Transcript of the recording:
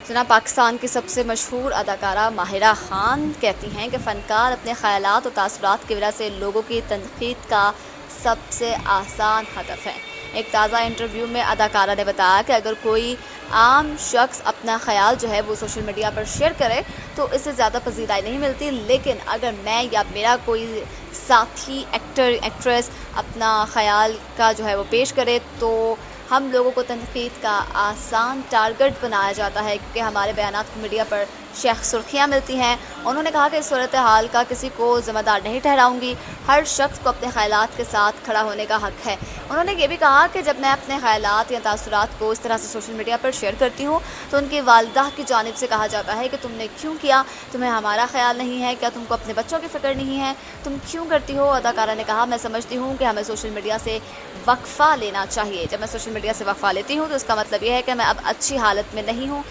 जना पाकिस्तान की सबसे मशहूर अदाकारा माहिरा खान कहती हैं कि फ़नकार अपने ख़यालात और तासुरात की वजह से लोगों की तनक़ीद का सबसे आसान हदफ है। एक ताज़ा इंटरव्यू में अदाकारा ने बताया कि अगर कोई आम शख्स अपना ख़याल जो है वो सोशल मीडिया पर शेयर करे तो इससे ज़्यादा पजीराई नहीं मिलती, लेकिन अगर मैं या मेरा कोई साथी एक्टर एक्ट्रेस अपना ख़याल का जो है वो पेश करे तो हम लोगों को तनक़ीद का आसान टारगेट बनाया जाता है, क्योंकि हमारे बयानात को मीडिया पर शेख सुर्खियाँ मिलती हैं। उन्होंने कहा कि इस सूरत हाल का किसी को ज़िम्मेदार नहीं ठहराऊंगी, हर शख्स को अपने ख़यालात के साथ खड़ा होने का हक़ है। उन्होंने ये भी कहा कि जब मैं अपने ख़यालात या तासुरात को इस तरह से सोशल मीडिया पर शेयर करती हूँ तो उनकी वालिदा की जानिब से कहा जाता है कि तुमने क्यों किया, तुम्हें हमारा ख्याल नहीं है क्या, तुमको अपने बच्चों की फ़िक्र नहीं है, तुम क्यों करती हो। अदाकारा ने कहा, मैं समझती हूँ कि हमें सोशल मीडिया से वक्फ़ा लेना चाहिए। जब मैं सोशल मीडिया से वक्फ़ा लेती हूँ तो इसका मतलब ये है कि मैं अब अच्छी हालत में नहीं हूँ